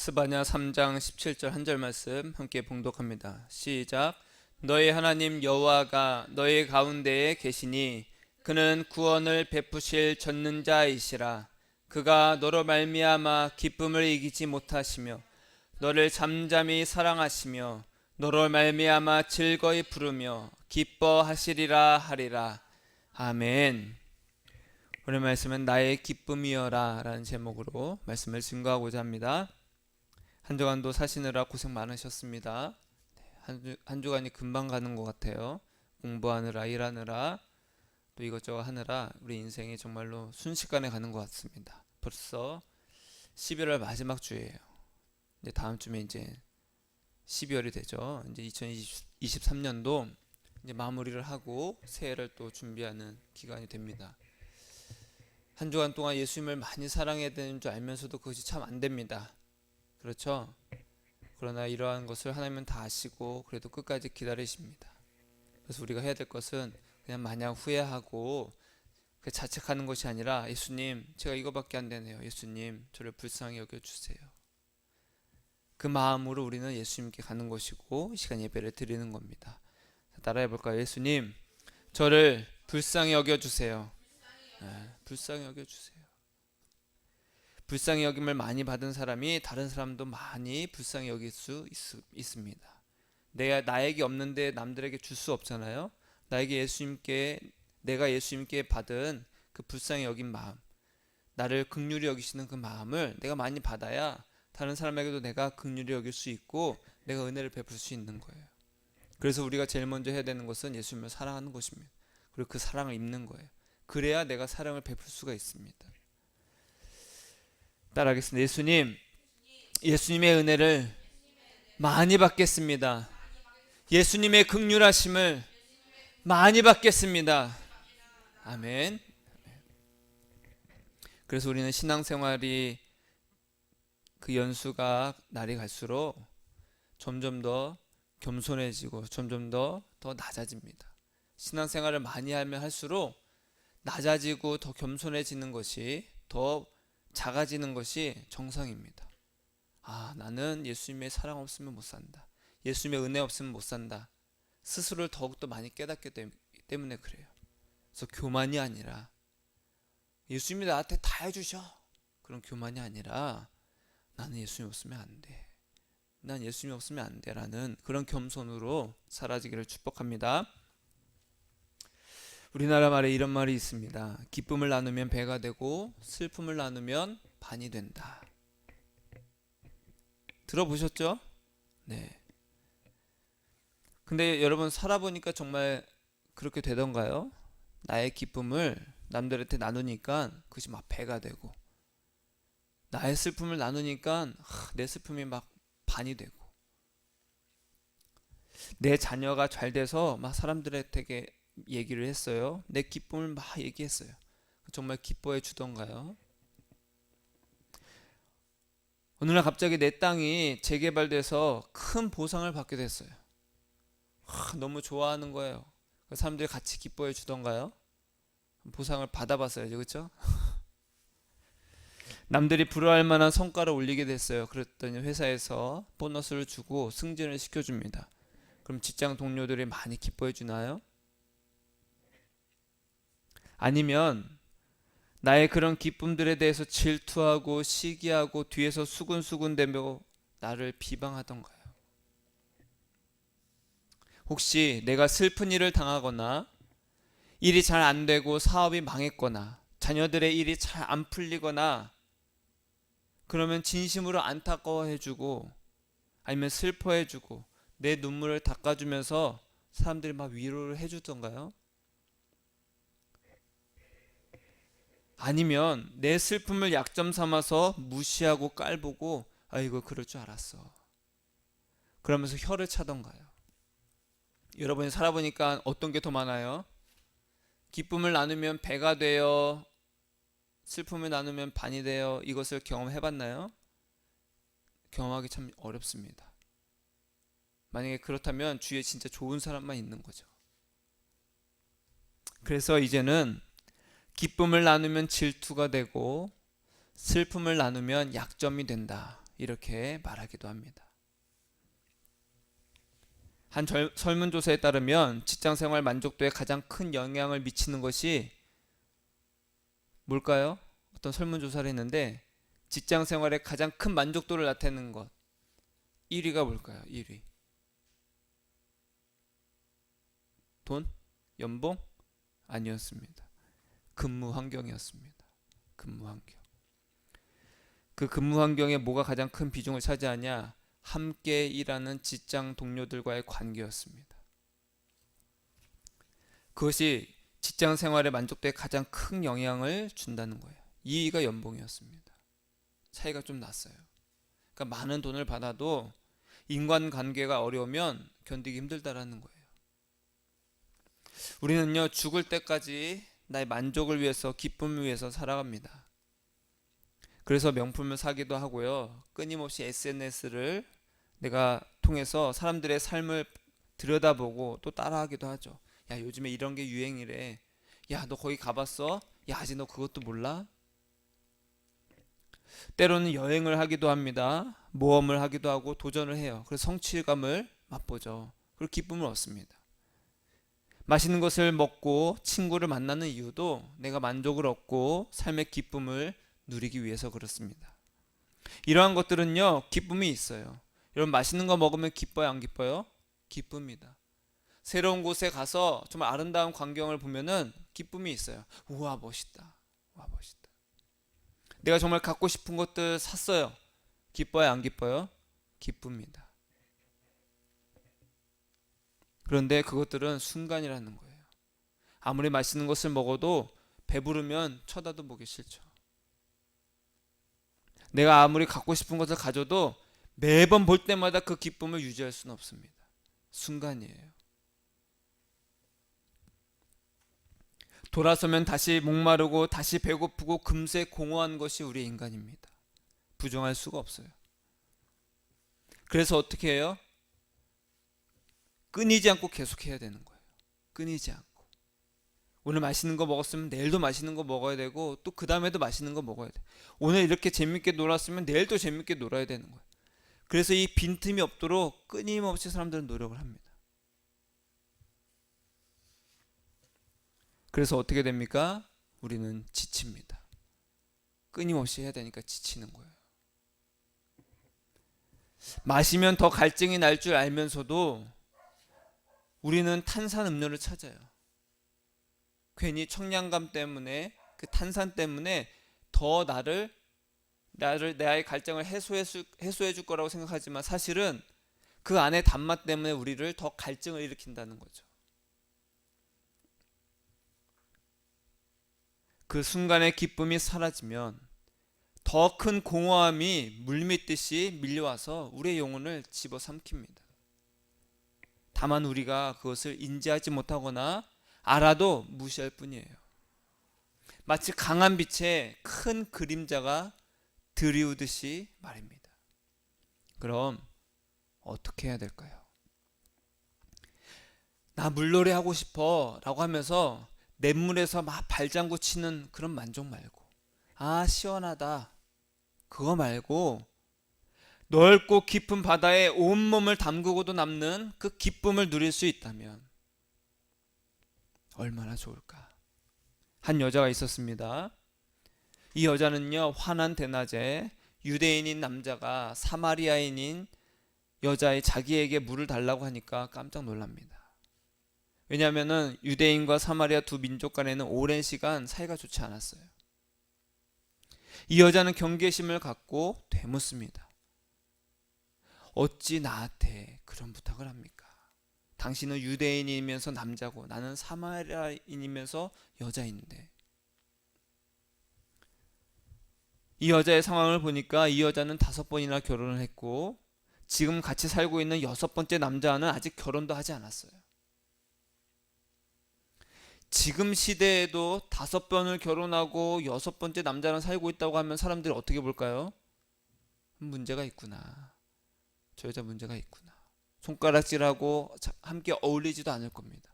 스바냐 3장 17절 한 절 말씀 함께 봉독합니다. 시작. 너희 하나님 여호와가 너희 가운데에 계시니 그는 구원을 베푸실 전능자이시라. 그가 너로 말미암아 기쁨을 이기지 못하시며 너를 잠잠히 사랑하시며 너로 말미암아 즐거이 부르며 기뻐하시리라 하리라. 아멘. 오늘 말씀은 나의 기쁨이여라 라는 제목으로 말씀을 증거하고자 합니다. 한 주간도 사시느라 고생 많으셨습니다. 한 주간이 금방 가는 것 같아요. 공부하느라 일하느라 또 이것저것 하느라 우리 인생이 정말로 순식간에 가는 것 같습니다. 벌써 11월 마지막 주예요. 이제 다음 주면 이제 12월이 되죠. 이제 2023년도 이제 마무리를 하고 새해를 또 준비하는 기간이 됩니다. 한 주간 동안 예수님을 많이 사랑해야 되는 줄 알면서도 그것이 참 안 됩니다. 그렇죠? 그러나 이러한 것을 하나님은 다 아시고 그래도 끝까지 기다리십니다. 그래서 우리가 해야 될 것은 그냥 마냥 후회하고 자책하는 것이 아니라 예수님 제가 이거밖에 안 되네요. 예수님 저를 불쌍히 여겨주세요. 그 마음으로 우리는 예수님께 가는 것이고 이 시간 예배를 드리는 겁니다. 따라해 볼까요? 예수님 저를 불쌍히 여겨주세요. 불쌍히 여겨주세요. 불쌍히 여김을 많이 받은 사람이 다른 사람도 많이 불쌍히 여길 수 있습니다. 나에게 없는데 남들에게 줄 수 없잖아요. 내가 예수님께 받은 그 불쌍히 여긴 마음, 나를 긍휼히 여기시는 그 마음을 내가 많이 받아야 다른 사람에게도 내가 긍휼히 여길 수 있고 내가 은혜를 베풀 수 있는 거예요. 그래서 우리가 제일 먼저 해야 되는 것은 예수님을 사랑하는 것입니다. 그리고 그 사랑을 입는 거예요. 그래야 내가 사랑을 베풀 수가 있습니다. 따라하겠습니다. 예수님의 은혜를 많이 받겠습니다. 예수님의 긍휼하심을 많이 받겠습니다. 아멘. 그래서 우리는 신앙생활이 그 연수가 날이 갈수록 점점 더 겸손해지고 점점 더 낮아집니다. 신앙생활을 많이 하면 할수록 낮아지고 더 겸손해지는 것이 더 작아지는 것이 정상입니다. 나는 예수님의 사랑 없으면 못 산다. 예수님의 은혜 없으면 못 산다. 스스로를 더욱더 많이 깨닫기 때문에 그래요. 그래서 교만이 아니라 예수님이 나한테 다 해주셔. 그런 교만이 아니라 나는 예수님 없으면 안 돼. 난 예수님 없으면 안 돼. 라는 그런 겸손으로 사라지기를 축복합니다. 우리나라 말에 이런 말이 있습니다. 기쁨을 나누면 배가 되고 슬픔을 나누면 반이 된다. 들어보셨죠? 네. 근데 여러분 살아보니까 정말 그렇게 되던가요? 나의 기쁨을 남들한테 나누니까 그것이 막 배가 되고 나의 슬픔을 나누니까 내 슬픔이 막 반이 되고 내 자녀가 잘 돼서 막 사람들한테 얘기를 했어요. 내 기쁨을 막 얘기했어요. 정말 기뻐해 주던가요? 어느 날 갑자기 내 땅이 재개발돼서 큰 보상을 받게 됐어요. 너무 좋아하는 거예요. 사람들이 같이 기뻐해 주던가요? 보상을 받아봤어야죠, 그렇죠? 남들이 부러워할 만한 성과를 올리게 됐어요. 그랬더니 회사에서 보너스를 주고 승진을 시켜줍니다. 그럼 직장 동료들이 많이 기뻐해 주나요? 아니면 나의 그런 기쁨들에 대해서 질투하고 시기하고 뒤에서 수군수군대며 나를 비방하던가요? 혹시 내가 슬픈 일을 당하거나 일이 잘 안 되고 사업이 망했거나 자녀들의 일이 잘 안 풀리거나 그러면 진심으로 안타까워해주고 아니면 슬퍼해주고 내 눈물을 닦아주면서 사람들이 막 위로를 해주던가요? 아니면 내 슬픔을 약점 삼아서 무시하고 깔보고 아이고 그럴 줄 알았어 그러면서 혀를 차던가요? 여러분이 살아보니까 어떤 게 더 많아요? 기쁨을 나누면 배가 되어 슬픔을 나누면 반이 되어 이것을 경험해봤나요? 경험하기 참 어렵습니다. 만약에 그렇다면 주위에 진짜 좋은 사람만 있는 거죠. 그래서 이제는 기쁨을 나누면 질투가 되고 슬픔을 나누면 약점이 된다. 이렇게 말하기도 합니다. 한 설문조사에 따르면 직장생활 만족도에 가장 큰 영향을 미치는 것이 뭘까요? 어떤 설문조사를 했는데 직장생활에 가장 큰 만족도를 나타내는 것 1위가 뭘까요? 1위. 돈? 연봉? 아니었습니다. 근무 환경이었습니다. 근무 환경. 그 근무 환경에 뭐가 가장 큰 비중을 차지하냐? 함께 일하는 직장 동료들과의 관계였습니다. 그것이 직장 생활의 만족도에 가장 큰 영향을 준다는 거예요. 2위가 연봉이었습니다. 차이가 좀 났어요. 그러니까 많은 돈을 받아도 인간관계가 어려우면 견디기 힘들다라는 거예요. 우리는요, 죽을 때까지 나의 만족을 위해서, 기쁨을 위해서 살아갑니다. 그래서 명품을 사기도 하고요, 끊임없이 SNS를 내가 통해서 사람들의 삶을 들여다보고 또 따라하기도 하죠. 야, 요즘에 이런 게 유행이래. 야, 너 거기 가봤어? 야, 아직 너 그것도 몰라? 때로는 여행을 하기도 합니다. 모험을 하기도 하고 도전을 해요. 그래서 성취감을 맛보죠. 그리고 기쁨을 얻습니다. 맛있는 것을 먹고 친구를 만나는 이유도 내가 만족을 얻고 삶의 기쁨을 누리기 위해서 그렇습니다. 이러한 것들은요, 기쁨이 있어요. 여러분, 맛있는 거 먹으면 기뻐요, 안 기뻐요? 기쁩니다. 새로운 곳에 가서 정말 아름다운 광경을 보면은 기쁨이 있어요. 우와, 멋있다. 와, 멋있다. 내가 정말 갖고 싶은 것들 샀어요. 기뻐요, 안 기뻐요? 기쁩니다. 그런데 그것들은 순간이라는 거예요. 아무리 맛있는 것을 먹어도 배부르면 쳐다도 보기 싫죠. 내가 아무리 갖고 싶은 것을 가져도 매번 볼 때마다 그 기쁨을 유지할 수는 없습니다. 순간이에요. 돌아서면 다시 목마르고 다시 배고프고 금세 공허한 것이 우리 인간입니다. 부정할 수가 없어요. 그래서 어떻게 해요? 끊이지 않고 계속해야 되는 거예요. 끊이지 않고. 오늘 맛있는 거 먹었으면 내일도 맛있는 거 먹어야 되고 또 그 다음에도 맛있는 거 먹어야 돼. 오늘 이렇게 재밌게 놀았으면 내일도 재밌게 놀아야 되는 거예요. 그래서 이 빈틈이 없도록 끊임없이 사람들은 노력을 합니다. 그래서 어떻게 됩니까? 우리는 지칩니다. 끊임없이 해야 되니까 지치는 거예요. 마시면 더 갈증이 날 줄 알면서도 우리는 탄산 음료를 찾아요. 괜히 청량감 때문에, 그 탄산 때문에 더 나의 갈증을 해소해 줄 거라고 생각하지만 사실은 그 안에 단맛 때문에 우리를 더 갈증을 일으킨다는 거죠. 그 순간의 기쁨이 사라지면 더 큰 공허함이 물밀듯이 밀려와서 우리의 영혼을 집어삼킵니다. 다만 우리가 그것을 인지하지 못하거나 알아도 무시할 뿐이에요. 마치 강한 빛에 큰 그림자가 들이우듯이 말입니다. 그럼 어떻게 해야 될까요? 나 물놀이 하고 싶어 라고 하면서 냇물에서 막 발장구 치는 그런 만족 말고, 아 시원하다 그거 말고 넓고 깊은 바다에 온몸을 담그고도 남는 그 기쁨을 누릴 수 있다면 얼마나 좋을까. 한 여자가 있었습니다. 이 여자는요, 환한 대낮에 유대인인 남자가 사마리아인인 여자의 자기에게 물을 달라고 하니까 깜짝 놀랍니다. 왜냐하면 유대인과 사마리아 두 민족 간에는 오랜 시간 사이가 좋지 않았어요. 이 여자는 경계심을 갖고 되묻습니다. 어찌 나한테 그런 부탁을 합니까? 당신은 유대인이면서 남자고 나는 사마리아인이면서 여자인데. 이 여자의 상황을 보니까 이 여자는 5번이나 결혼을 했고 지금 같이 살고 있는 6번째 남자와는 아직 결혼도 하지 않았어요. 지금 시대에도 5번을 결혼하고 6번째 남자랑 살고 있다고 하면 사람들이 어떻게 볼까요? 문제가 있구나. 저 여자 문제가 있구나. 손가락질하고 함께 어울리지도 않을 겁니다.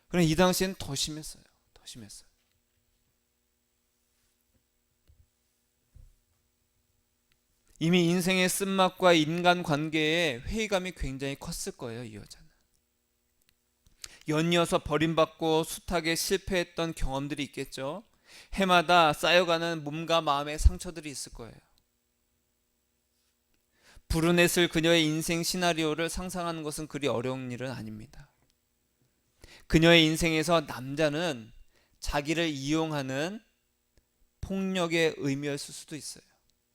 그런데 이 당시엔 더 심했어요. 더 심했어요. 이미 인생의 쓴맛과 인간관계에 회의감이 굉장히 컸을 거예요. 이 여자는 연이어서 버림받고 숱하게 실패했던 경험들이 있겠죠. 해마다 쌓여가는 몸과 마음의 상처들이 있을 거예요. 불운했을 그녀의 인생 시나리오를 상상하는 것은 그리 어려운 일은 아닙니다. 그녀의 인생에서 남자는 자기를 이용하는 폭력의 의미였을 수도 있어요.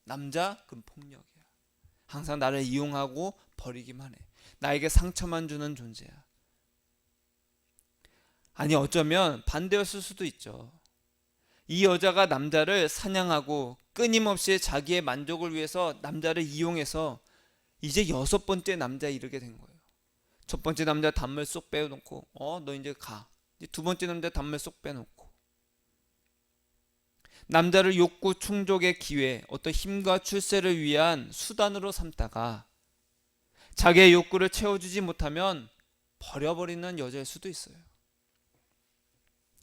남자? 그럼 폭력이야. 항상 나를 이용하고 버리기만 해. 나에게 상처만 주는 존재야. 아니, 어쩌면 반대였을 수도 있죠. 이 여자가 남자를 사냥하고 끊임없이 자기의 만족을 위해서 남자를 이용해서 이제 6번째 남자에 이르게 된 거예요. 첫 번째 남자 단물 쏙 빼놓고 너 이제 가. 이제 두 번째 남자 단물 쏙 빼놓고 남자를 욕구 충족의 기회, 어떤 힘과 출세를 위한 수단으로 삼다가 자기의 욕구를 채워주지 못하면 버려버리는 여자일 수도 있어요.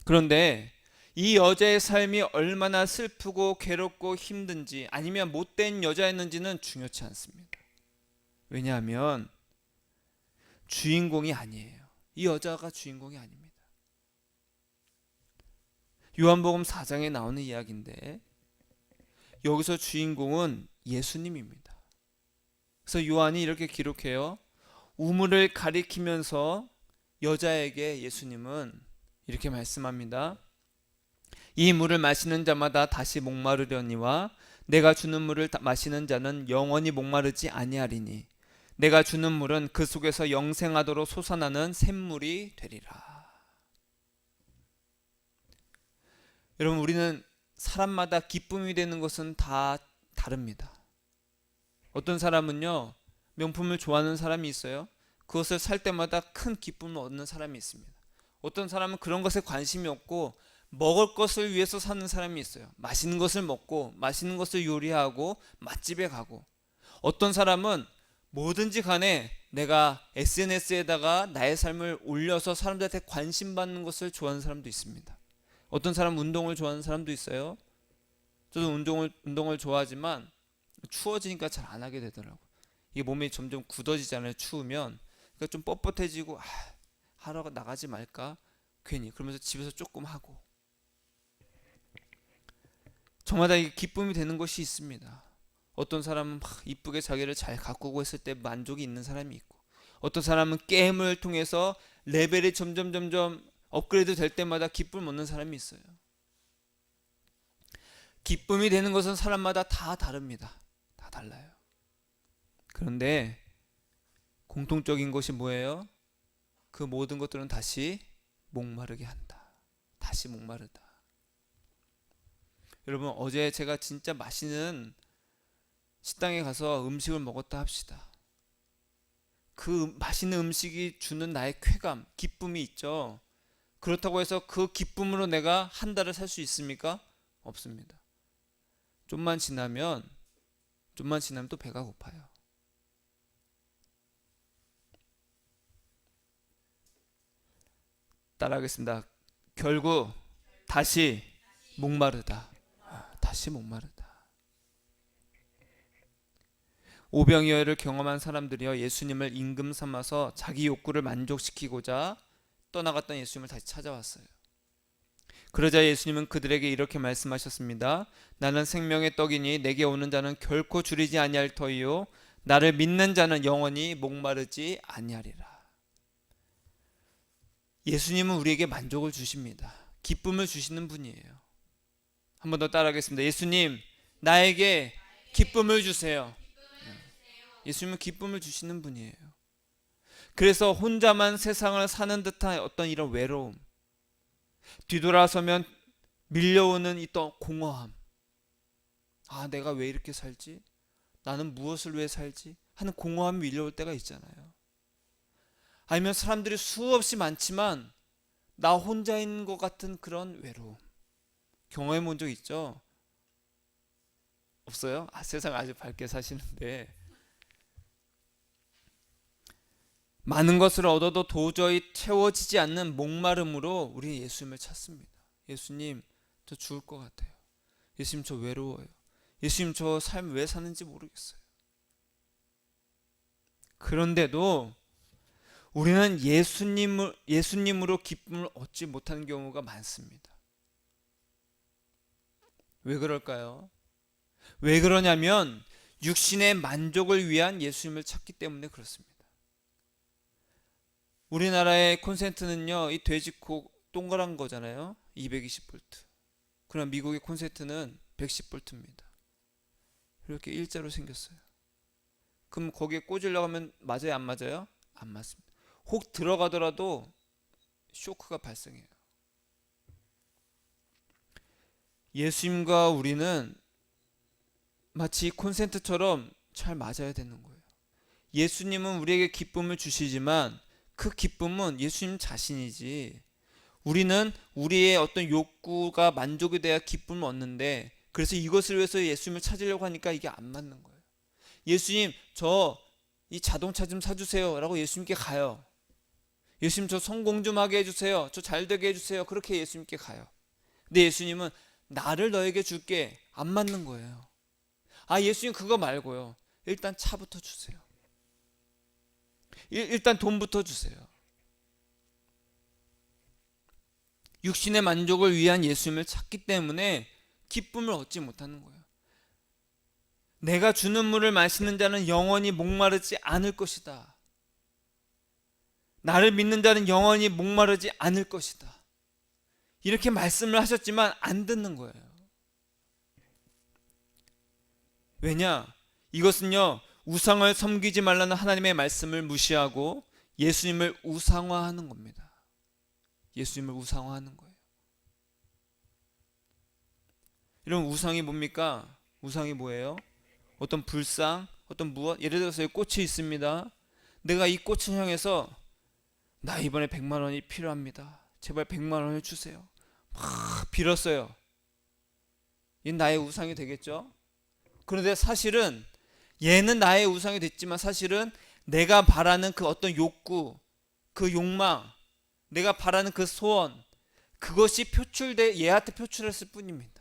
그런데 이 여자의 삶이 얼마나 슬프고 괴롭고 힘든지 아니면 못된 여자였는지는 중요치 않습니다. 왜냐하면 주인공이 아니에요. 이 여자가 주인공이 아닙니다. 요한복음 4장에 나오는 이야기인데 여기서 주인공은 예수님입니다. 그래서 요한이 이렇게 기록해요. 우물을 가리키면서 여자에게 예수님은 이렇게 말씀합니다. 이 물을 마시는 자마다 다시 목마르려니와 내가 주는 물을 마시는 자는 영원히 목마르지 아니하리니 내가 주는 물은 그 속에서 영생하도록 솟아나는 샘물이 되리라. 여러분, 우리는 사람마다 기쁨이 되는 것은 다 다릅니다. 어떤 사람은요, 명품을 좋아하는 사람이 있어요. 그것을 살 때마다 큰 기쁨을 얻는 사람이 있습니다. 어떤 사람은 그런 것에 관심이 없고 먹을 것을 위해서 사는 사람이 있어요. 맛있는 것을 먹고 맛있는 것을 요리하고 맛집에 가고, 어떤 사람은 뭐든지 간에 내가 SNS에다가 나의 삶을 올려서 사람들한테 관심 받는 것을 좋아하는 사람도 있습니다. 어떤 사람은 운동을 좋아하는 사람도 있어요. 저도 운동을 좋아하지만 추워지니까 잘 안 하게 되더라고요. 이게 몸이 점점 굳어지잖아요. 추우면. 그러니까 좀 뻣뻣해지고 하러 나가지 말까 괜히 그러면서 집에서 조금 하고. 저마다 이게 기쁨이 되는 것이 있습니다. 어떤 사람은 막 이쁘게 자기를 잘 가꾸고 했을 때 만족이 있는 사람이 있고, 어떤 사람은 게임을 통해서 레벨이 점점 업그레이드 될 때마다 기쁨을 얻는 사람이 있어요. 기쁨이 되는 것은 사람마다 다 다릅니다. 다 달라요. 그런데 공통적인 것이 뭐예요? 그 모든 것들은 다시 목마르게 한다. 다시 목마르다. 여러분, 어제 제가 진짜 맛있는 식당에 가서 음식을 먹었다 합시다. 그 맛있는 음식이 주는 나의 쾌감, 기쁨이 있죠. 그렇다고 해서 그 기쁨으로 내가 한 달을 살 수 있습니까? 없습니다. 좀만 지나면 또 배가 고파요. 따라하겠습니다. 결국 다시 목마르다. 다시 목마르다. 오병이어를 경험한 사람들이요, 예수님을 임금 삼아서 자기 욕구를 만족시키고자 떠나갔던 예수님을 다시 찾아왔어요. 그러자 예수님은 그들에게 이렇게 말씀하셨습니다. 나는 생명의 떡이니 내게 오는 자는 결코 줄이지 아니할 터이요 나를 믿는 자는 영원히 목마르지 아니하리라. 예수님은 우리에게 만족을 주십니다. 기쁨을 주시는 분이에요. 한 번 더 따라하겠습니다. 예수님, 나에게 기쁨을 주세요. 예수님은 기쁨을 주시는 분이에요. 그래서 혼자만 세상을 사는 듯한 어떤 이런 외로움, 뒤돌아서면 밀려오는 이 또 공허함, 내가 왜 이렇게 살지? 나는 무엇을 위해 살지? 하는 공허함이 밀려올 때가 있잖아요. 아니면 사람들이 수없이 많지만 나 혼자 있는 것 같은 그런 외로움, 경험해 본 적 있죠? 없어요? 세상 아주 밝게 사시는데. 많은 것을 얻어도 도저히 채워지지 않는 목마름으로 우리는 예수님을 찾습니다. 예수님, 저 죽을 것 같아요. 예수님, 저 외로워요. 예수님 저 삶 왜 사는지 모르겠어요. 그런데도 우리는 예수님으로 기쁨을 얻지 못하는 경우가 많습니다. 왜 그럴까요? 왜 그러냐면 육신의 만족을 위한 예수님을 찾기 때문에 그렇습니다. 우리나라의 콘센트는요, 이 돼지코 동그란 거잖아요. 220V. 그럼 미국의 콘센트는 110V입니다. 이렇게 일자로 생겼어요. 그럼 거기에 꽂으려고 하면 맞아요, 안 맞아요? 안 맞습니다. 혹 들어가더라도 쇼크가 발생해요. 예수님과 우리는 마치 콘센트처럼 잘 맞아야 되는 거예요. 예수님은 우리에게 기쁨을 주시지만 그 기쁨은 예수님 자신이지, 우리는 우리의 어떤 욕구가 만족이 돼야 기쁨을 얻는데, 그래서 이것을 위해서 예수님을 찾으려고 하니까 이게 안 맞는 거예요. 예수님 저 이 자동차 좀 사주세요 라고 예수님께 가요. 예수님 저 성공 좀 하게 해주세요, 저 잘 되게 해주세요, 그렇게 예수님께 가요. 근데 예수님은 나를 너에게 줄게, 안 맞는 거예요. 아, 예수님 그거 말고요, 일단 차부터 주세요. 일단 돈부터 주세요. 육신의 만족을 위한 예수님을 찾기 때문에 기쁨을 얻지 못하는 거예요. 내가 주는 물을 마시는 자는 영원히 목마르지 않을 것이다. 나를 믿는 자는 영원히 목마르지 않을 것이다. 이렇게 말씀을 하셨지만 안 듣는 거예요. 왜냐? 이것은요, 우상을 섬기지 말라는 하나님의 말씀을 무시하고 예수님을 우상화하는 겁니다. 예수님을 우상화하는 거예요. 이런 우상이 뭡니까? 우상이 뭐예요? 어떤 불상, 어떤 무엇, 예를 들어서 꽃이 있습니다. 내가 이 꽃을 향해서 나 이번에 100만 원이 필요합니다, 제발 100만 원을 주세요, 막 빌었어요. 이건 나의 우상이 되겠죠? 그런데 사실은 얘는 나의 우상이 됐지만 사실은 내가 바라는 그 어떤 욕구, 그 욕망, 내가 바라는 그 소원, 그것이 얘한테 표출했을 뿐입니다.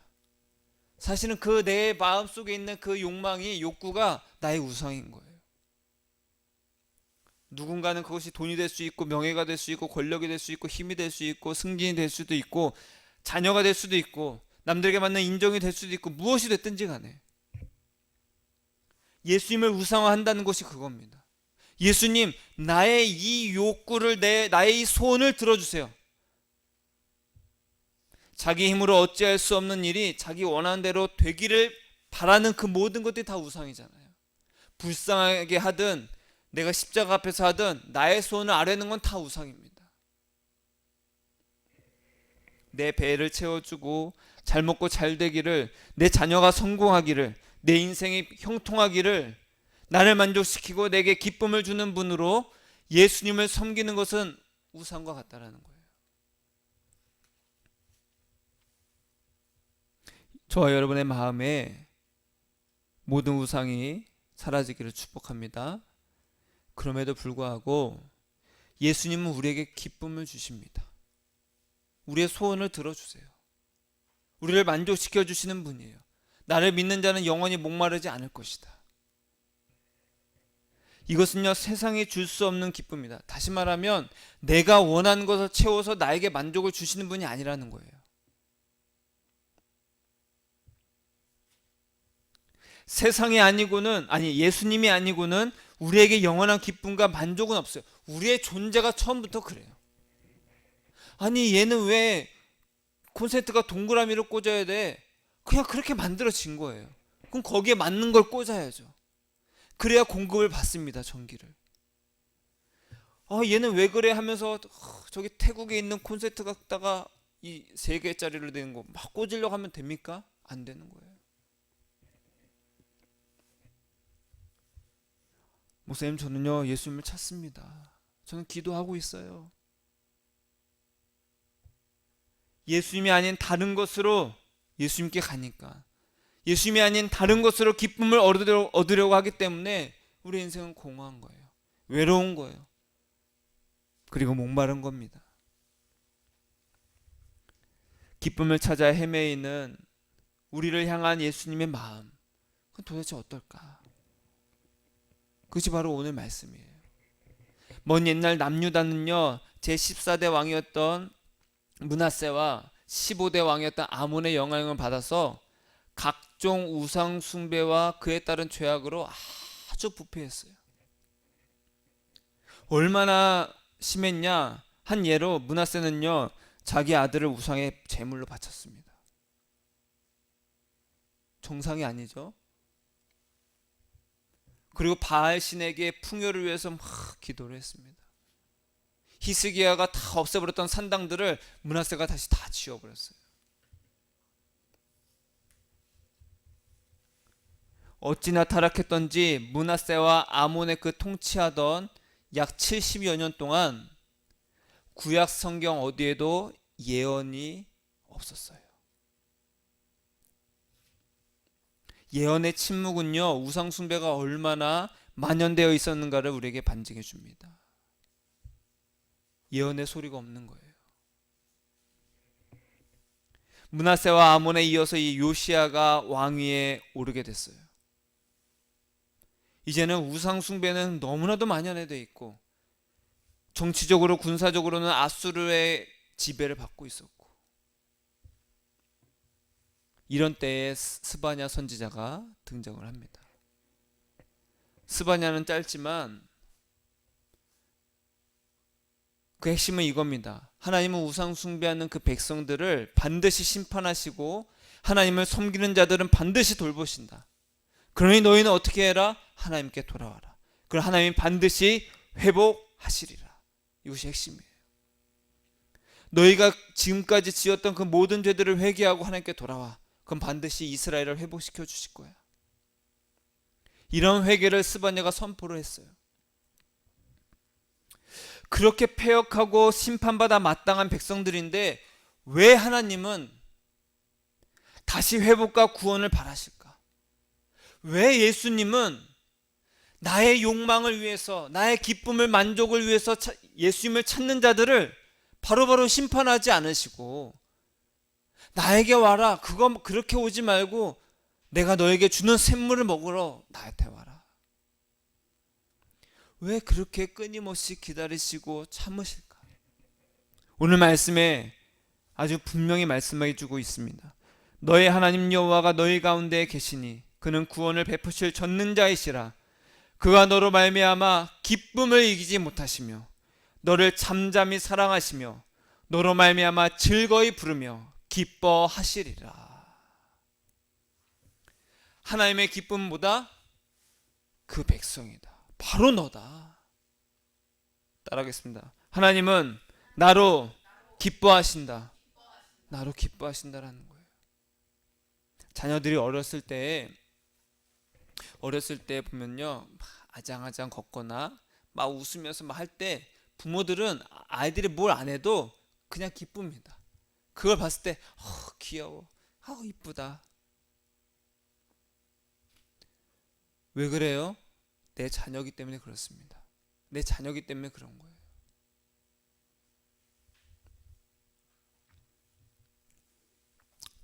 사실은 그 내 마음속에 있는 그 욕망이, 욕구가 나의 우상인 거예요. 누군가는 그것이 돈이 될 수 있고, 명예가 될 수 있고, 권력이 될 수 있고, 힘이 될 수 있고, 승진이 될 수도 있고, 자녀가 될 수도 있고, 남들에게 받는 인정이 될 수도 있고, 무엇이 됐든지 간에 예수님을 우상화한다는 것이 그겁니다. 예수님, 나의 이 욕구를, 나의 이 소원을 들어주세요. 자기 힘으로 어찌할 수 없는 일이 자기 원하는 대로 되기를 바라는 그 모든 것들이 다 우상이잖아요. 불쌍하게 하든 내가 십자가 앞에서 하든 나의 소원을 아뢰는 건 다 우상입니다. 내 배를 채워주고 잘 먹고 잘 되기를, 내 자녀가 성공하기를, 내 인생이 형통하기를, 나를 만족시키고 내게 기쁨을 주는 분으로 예수님을 섬기는 것은 우상과 같다라는 거예요. 저와 여러분의 마음에 모든 우상이 사라지기를 축복합니다. 그럼에도 불구하고 예수님은 우리에게 기쁨을 주십니다. 우리의 소원을 들어주세요. 우리를 만족시켜 주시는 분이에요. 나를 믿는 자는 영원히 목마르지 않을 것이다. 이것은요, 세상이 줄 수 없는 기쁨이다. 다시 말하면 내가 원하는 것을 채워서 나에게 만족을 주시는 분이 아니라는 거예요. 세상이 아니고는, 예수님이 아니고는 우리에게 영원한 기쁨과 만족은 없어요. 우리의 존재가 처음부터 그래요. 아니, 얘는 왜 콘센트가 동그라미로 꽂아야 돼? 그냥 그렇게 만들어진 거예요. 그럼 거기에 맞는 걸 꽂아야죠. 그래야 공급을 받습니다, 전기를. 얘는 왜 그래 하면서 저기 태국에 있는 콘센트 갖다가 이 3개짜리로 되는 거 막 꽂으려고 하면 됩니까? 안 되는 거예요. 목사님, 저는요, 예수님을 찾습니다. 저는 기도하고 있어요. 예수님이 아닌 다른 것으로 예수님께 가니까, 예수님이 아닌 다른 것으로 기쁨을 얻으려고 하기 때문에 우리 인생은 공허한 거예요. 외로운 거예요. 그리고 목마른 겁니다. 기쁨을 찾아 헤매이는 우리를 향한 예수님의 마음, 도대체 어떨까? 그것이 바로 오늘 말씀이에요. 먼 옛날 남유다는요, 제14대 왕이었던 므낫세와 15대 왕이었던 아몬의 영향을 받아서 각종 우상 숭배와 그에 따른 죄악으로 아주 부패했어요. 얼마나 심했냐? 한 예로 므낫세는요, 자기 아들을 우상의 제물로 바쳤습니다. 정상이 아니죠? 그리고 바알 신에게 풍요를 위해서 막 기도를 했습니다. 히스기야가 다 없애버렸던 산당들을 므낫세가 다시 다 지워버렸어요. 어찌나 타락했던지 므낫세와 아몬의 그 통치하던 약 70여 년 동안 구약 성경 어디에도 예언이 없었어요. 예언의 침묵은요, 우상 숭배가 얼마나 만연되어 있었는가를 우리에게 반증해 줍니다. 예언의 소리가 없는 거예요. 므낫세와 아몬에 이어서 이 요시야가 왕위에 오르게 됐어요. 이제는 우상 숭배는 너무나도 만연되어 있고, 정치적으로 군사적으로는 아수르의 지배를 받고 있었고, 이런 때에 스바냐 선지자가 등장을 합니다. 스바냐는 짧지만 그 핵심은 이겁니다. 하나님은 우상 숭배하는 그 백성들을 반드시 심판하시고 하나님을 섬기는 자들은 반드시 돌보신다. 그러니 너희는 어떻게 해라? 하나님께 돌아와라. 그럼 하나님이 반드시 회복하시리라. 이것이 핵심이에요. 너희가 지금까지 지었던 그 모든 죄들을 회개하고 하나님께 돌아와. 그럼 반드시 이스라엘을 회복시켜 주실 거야. 이런 회개를 스바냐가 선포를 했어요. 그렇게 패역하고 심판받아 마땅한 백성들인데 왜 하나님은 다시 회복과 구원을 바라실까? 왜 예수님은 나의 욕망을 위해서, 나의 기쁨을 만족을 위해서 예수님을 찾는 자들을 바로바로 심판하지 않으시고 나에게 와라, 그거 그렇게 오지 말고 내가 너에게 주는 샘물을 먹으러 나한테 와라. 왜 그렇게 끊임없이 기다리시고 참으실까? 오늘 말씀에 아주 분명히 말씀해 주고 있습니다. 너의 하나님 여호와가 너희 가운데 계시니 그는 구원을 베푸실 전능자이시라. 그가 너로 말미암아 기쁨을 이기지 못하시며 너를 잠잠히 사랑하시며 너로 말미암아 즐거이 부르며 기뻐하시리라. 하나님의 기쁨보다 그 백성이다. 바로 너다. 따라하겠습니다. 하나님은 나로 기뻐하신다. 나로 기뻐하신다라는 거예요. 자녀들이 어렸을 때 보면요, 아장아장 걷거나 막 웃으면서 막 할 때 부모들은 아이들이 뭘 안 해도 그냥 기쁩니다. 그걸 봤을 때 귀여워, 이쁘다. 왜 그래요? 내 자녀이기 때문에 그렇습니다. 내 자녀이기 때문에 그런 거예요.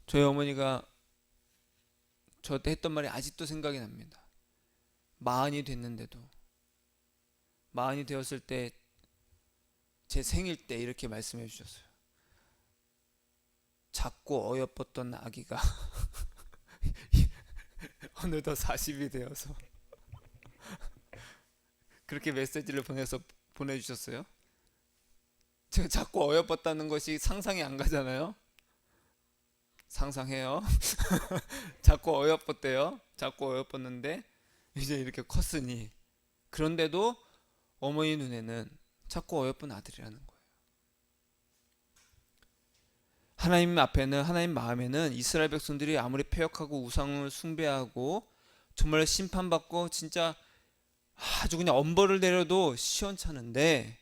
저희 어머니가 저한테 했던 말이 아직도 생각이 납니다. 마흔이 됐는데도, 마흔이 되었을 때 제 생일 때 이렇게 말씀해 주셨어요. 작고 어여뻤던 아기가 어느덧 40이 되어서 그렇게 메시지를 보내주셨어요. 제가 작고 어여뻤다는 것이 상상이 안 가잖아요. 상상해요. 작고 어여뻤대요. 작고 어여뻤는데 이제 이렇게 컸으니, 그런데도 어머니 눈에는 작고 어여쁜 아들이라는 거예요. 하나님 앞에는, 하나님 마음에는 이스라엘 백성들이 아무리 패역하고 우상을 숭배하고 정말 심판받고 진짜 아주 그냥 엄벌을 내려도 시원찮은데,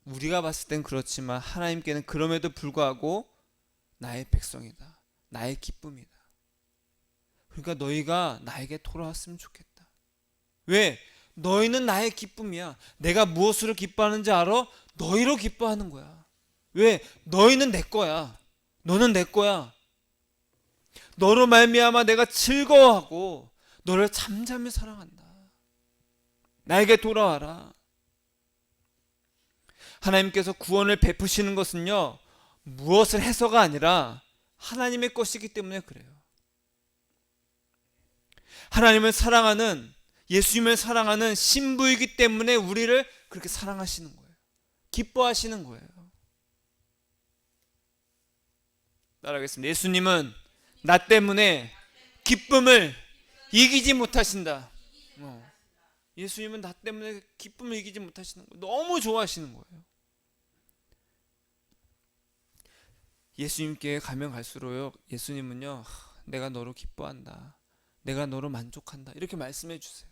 우리가 봤을 땐 그렇지만 하나님께는 그럼에도 불구하고 나의 백성이다, 나의 기쁨이다. 그러니까 너희가 나에게 돌아왔으면 좋겠다. 왜? 너희는 나의 기쁨이야. 내가 무엇으로 기뻐하는지 알아? 너희로 기뻐하는 거야. 왜? 너희는 내 거야. 너는 내 거야. 너로 말미암아 내가 즐거워하고 너를 잠잠히 사랑한다. 나에게 돌아와라. 하나님께서 구원을 베푸시는 것은요, 무엇을 해서가 아니라 하나님의 것이기 때문에 그래요. 하나님을 사랑하는, 예수님을 사랑하는 신부이기 때문에 우리를 그렇게 사랑하시는 거예요. 기뻐하시는 거예요. 따라하겠습니다. 예수님은 나 때문에 기쁨을 이기지 못하신다. 예수님은 나 때문에 기쁨을 이기지 못하시는 거예요. 너무 좋아하시는 거예요. 예수님께 가면 갈수록 예수님은요, 내가 너로 기뻐한다, 내가 너로 만족한다, 이렇게 말씀해 주세요.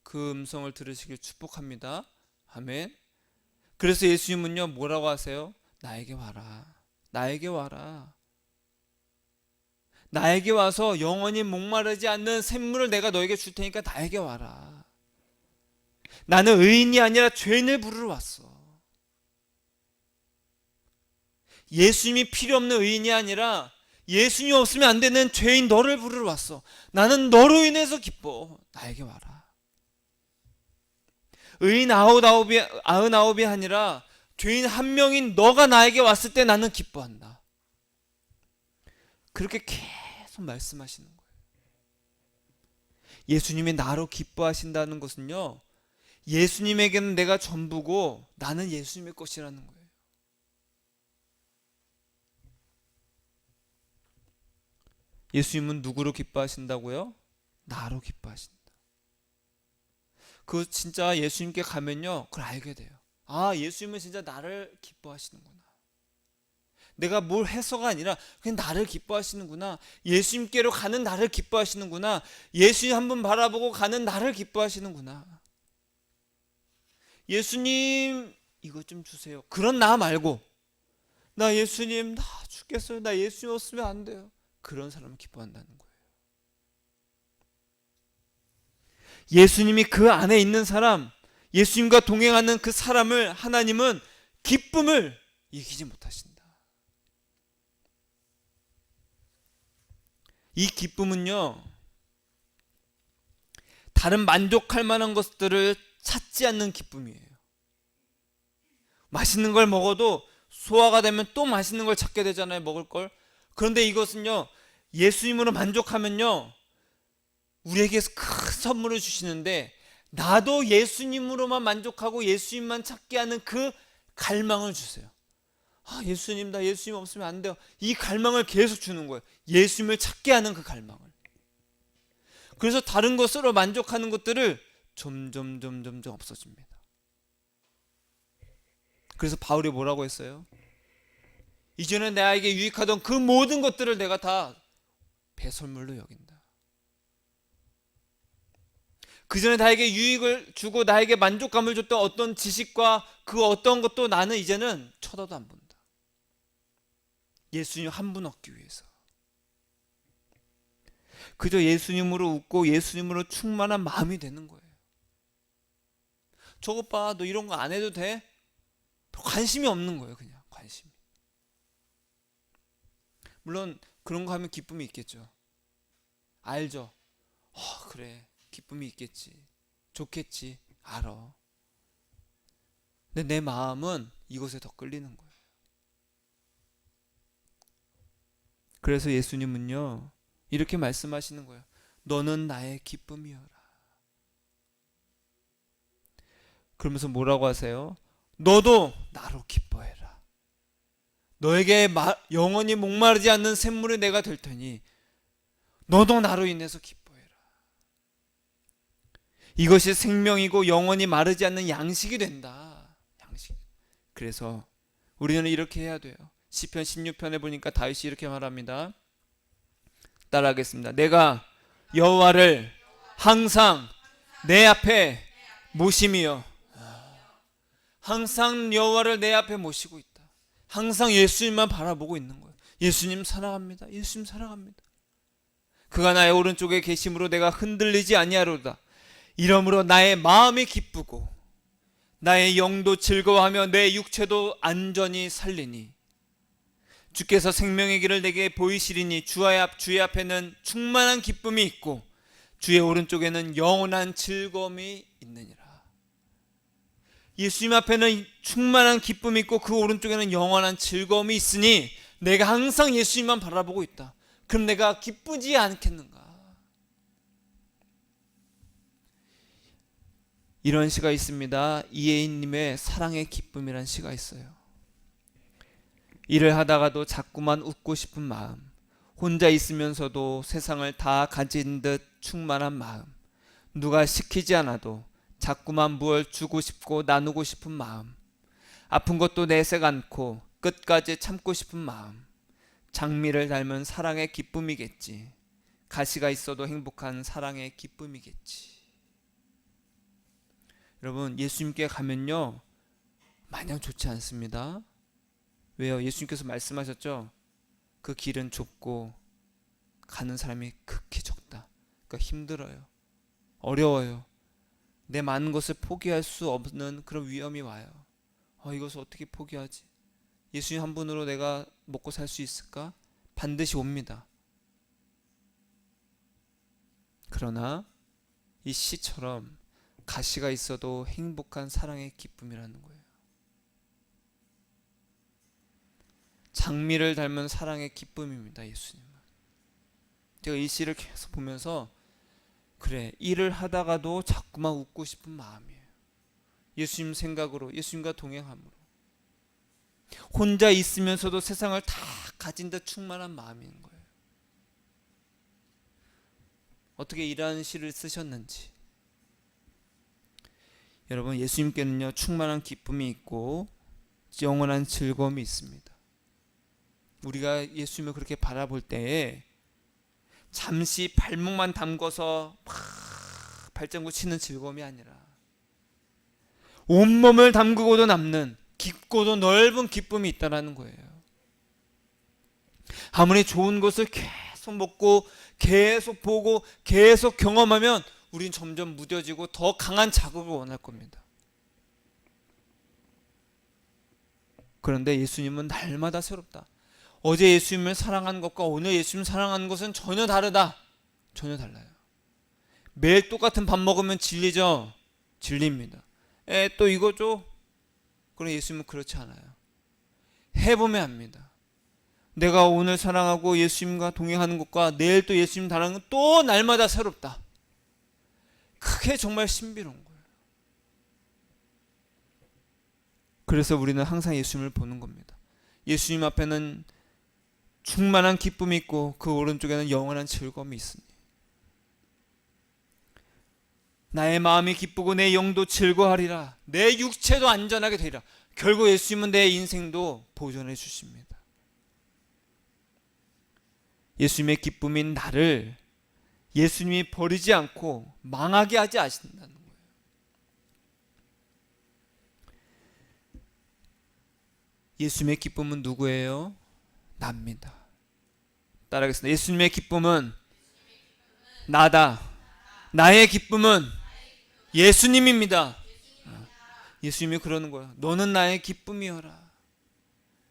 그 음성을 들으시길 축복합니다. 아멘. 그래서 예수님은요, 뭐라고 하세요? 나에게 와라, 나에게 와라. 나에게 와서 영원히 목마르지 않는 샘물을 내가 너에게 줄 테니까 나에게 와라. 나는 의인이 아니라 죄인을 부르러 왔어. 예수님이 필요 없는 의인이 아니라 예수님 없으면 안 되는 죄인 너를 부르러 왔어. 나는 너로 인해서 기뻐. 나에게 와라. 의인 99이 아니라 죄인 한 명인 너가 나에게 왔을 때 나는 기뻐한다. 그렇게 계속 말씀하시는 거예요. 예수님이 나로 기뻐하신다는 것은요, 예수님에게는 내가 전부고 나는 예수님의 것이라는 거예요. 예수님은 누구로 기뻐하신다고요? 나로 기뻐하신다. 그 진짜 예수님께 가면요, 그걸 알게 돼요. 아, 예수님은 진짜 나를 기뻐하시는구나. 내가 뭘 해서가 아니라 그냥 나를 기뻐하시는구나. 예수님께로 가는 나를 기뻐하시는구나. 예수님 한번 바라보고 가는 나를 기뻐하시는구나. 예수님 이것 좀 주세요, 그런 나 말고, 나 예수님 나 죽겠어요, 나 예수님 없으면 안 돼요, 그런 사람을 기뻐한다는 거예요. 예수님이 그 안에 있는 사람, 예수님과 동행하는 그 사람을 하나님은 기쁨을 이기지 못하신다. 이 기쁨은요, 다른 만족할 만한 것들을 찾지 않는 기쁨이에요. 맛있는 걸 먹어도 소화가 되면 또 맛있는 걸 찾게 되잖아요, 먹을 걸. 그런데 이것은요, 예수님으로 만족하면요, 우리에게서 큰 선물을 주시는데, 나도 예수님으로만 만족하고 예수님만 찾게 하는 그 갈망을 주세요. 아, 예수님, 나 예수님 없으면 안 돼요. 이 갈망을 계속 주는 거예요. 예수님을 찾게 하는 그 갈망을. 그래서 다른 것으로 만족하는 것들을 점점 없어집니다. 그래서 바울이 뭐라고 했어요? 이전에 나에게 유익하던 그 모든 것들을 내가 다 배설물로 여긴다. 그 전에 나에게 유익을 주고 나에게 만족감을 줬던 어떤 지식과 그 어떤 것도 나는 이제는 쳐다도 안 본다. 예수님 한 분 얻기 위해서. 그저 예수님으로 웃고 예수님으로 충만한 마음이 되는 거예요. 저것 봐, 너 이런 거 안 해도 돼? 관심이 없는 거예요. 그냥 관심이. 물론 그런 거 하면 기쁨이 있겠죠. 알죠? 그래, 기쁨이 있겠지, 좋겠지, 알아. 근데 내 마음은 이것에 더 끌리는 거예요. 그래서 예수님은요, 이렇게 말씀하시는 거예요. 너는 나의 기쁨이여라. 그러면서 뭐라고 하세요? 너도 나로 기뻐해라. 너에게 영원히 목마르지 않는 샘물이 내가 될 테니 너도 나로 인해서 기뻐해라. 이것이 생명이고 영원히 마르지 않는 양식이 된다. 양식. 그래서 우리는 이렇게 해야 돼요. 시편 16편에 보니까 다윗이 이렇게 말합니다. 따라하겠습니다. 내가 여호와를 항상 내 앞에 모심이여. 항상 여호와를 내 앞에 모시고 있다. 항상 예수님만 바라보고 있는 거예요. 예수님 사랑합니다. 예수님 사랑합니다. 그가 나의 오른쪽에 계심으로 내가 흔들리지 아니하로다. 이러므로 나의 마음이 기쁘고 나의 영도 즐거워하며 내 육체도 안전히 살리니 주께서 생명의 길을 내게 보이시리니 주의 앞에는 충만한 기쁨이 있고 주의 오른쪽에는 영원한 즐거움이 있느니라. 예수님 앞에는 충만한 기쁨이 있고 그 오른쪽에는 영원한 즐거움이 있으니 내가 항상 예수님만 바라보고 있다. 그럼 내가 기쁘지 않겠는가? 이런 시가 있습니다. 이혜인님의 사랑의 기쁨이란 시가 있어요. 일을 하다가도 자꾸만 웃고 싶은 마음, 혼자 있으면서도 세상을 다 가진 듯 충만한 마음, 누가 시키지 않아도 자꾸만 무얼 주고 싶고 나누고 싶은 마음, 아픈 것도 내색 않고 끝까지 참고 싶은 마음, 장미를 닮은 사랑의 기쁨이겠지. 가시가 있어도 행복한 사랑의 기쁨이겠지. 여러분, 예수님께 가면요 마냥 좋지 않습니다. 왜요? 예수님께서 말씀하셨죠. 그 길은 좁고 가는 사람이 극히 적다. 그러니까 힘들어요. 어려워요. 내 많은 것을 포기할 수 없는 그런 위험이 와요. 이것을 어떻게 포기하지? 예수님 한 분으로 내가 먹고 살 수 있을까? 반드시 옵니다. 그러나 이 시처럼 가시가 있어도 행복한 사랑의 기쁨이라는 거예요. 장미를 닮은 사랑의 기쁨입니다. 예수님은. 제가 이 시를 계속 보면서 그래, 일을 하다가도 자꾸만 웃고 싶은 마음이에요. 예수님 생각으로, 예수님과 동행함으로. 혼자 있으면서도 세상을 다 가진 듯 충만한 마음인 거예요. 어떻게 이러한 시를 쓰셨는지. 여러분, 예수님께는요 충만한 기쁨이 있고 영원한 즐거움이 있습니다. 우리가 예수님을 그렇게 바라볼 때에 잠시 발목만 담궈서 막 발장구 치는 즐거움이 아니라 온몸을 담그고도 남는 깊고도 넓은 기쁨이 있다는 거예요. 아무리 좋은 것을 계속 먹고 계속 보고 계속 경험하면 우린 점점 무뎌지고 더 강한 자극을 원할 겁니다. 그런데 예수님은 날마다 새롭다. 어제 예수님을 사랑하는 것과 오늘 예수님을 사랑하는 것은 전혀 다르다. 전혀 달라요. 매일 똑같은 밥 먹으면 질리죠? 질립니다. 또 이거 줘? 그럼 예수님은 그렇지 않아요. 해보면 압니다. 내가 오늘 사랑하고 예수님과 동행하는 것과 내일 또 예수님 사랑하는 건 또 날마다 새롭다. 그게 정말 신비로운 거예요. 그래서 우리는 항상 예수님을 보는 겁니다. 예수님 앞에는 충만한 기쁨이 있고 그 오른쪽에는 영원한 즐거움이 있으니 나의 마음이 기쁘고 내 영도 즐거워하리라. 내 육체도 안전하게 되리라. 결국 예수님은 내 인생도 보존해 주십니다. 예수님의 기쁨인 나를 예수님이 버리지 않고 망하게 하지 않으신다는 거예요. 예수님의 기쁨은 누구예요? 납니다. 따라하겠습니다. 예수님의 기쁨은 나다. 나의 기쁨은 예수님입니다. 예수님이 그러는 거예요. 너는 나의 기쁨이여라.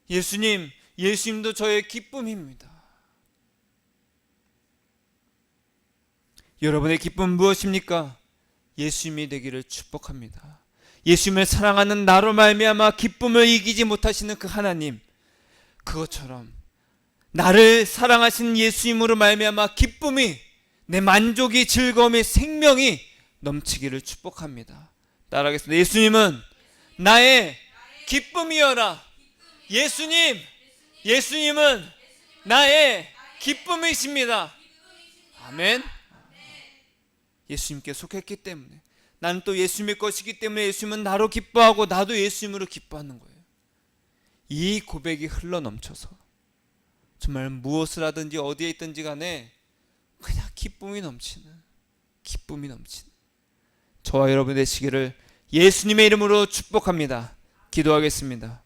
예수님도 저의 기쁨입니다. 여러분의 기쁨은 무엇입니까? 예수님이 되기를 축복합니다. 예수님을 사랑하는 나로 말미암아 기쁨을 이기지 못하시는 그 하나님, 그것처럼 나를 사랑하신 예수님으로 말미암아 기쁨이, 내 만족이, 즐거움이, 생명이 넘치기를 축복합니다. 따라하겠습니다. 예수님은 나의 기쁨이여라. 예수님은 나의 기쁨이십니다. 아멘. 예수님께 속했기 때문에, 나는 또 예수님의 것이기 때문에 예수님은 나로 기뻐하고 나도 예수님으로 기뻐하는 거예요. 이 고백이 흘러넘쳐서 정말 무엇을 하든지 어디에 있든지 간에 그냥 기쁨이 넘치는 저와 여러분 되시기를 예수님의 이름으로 축복합니다. 기도하겠습니다.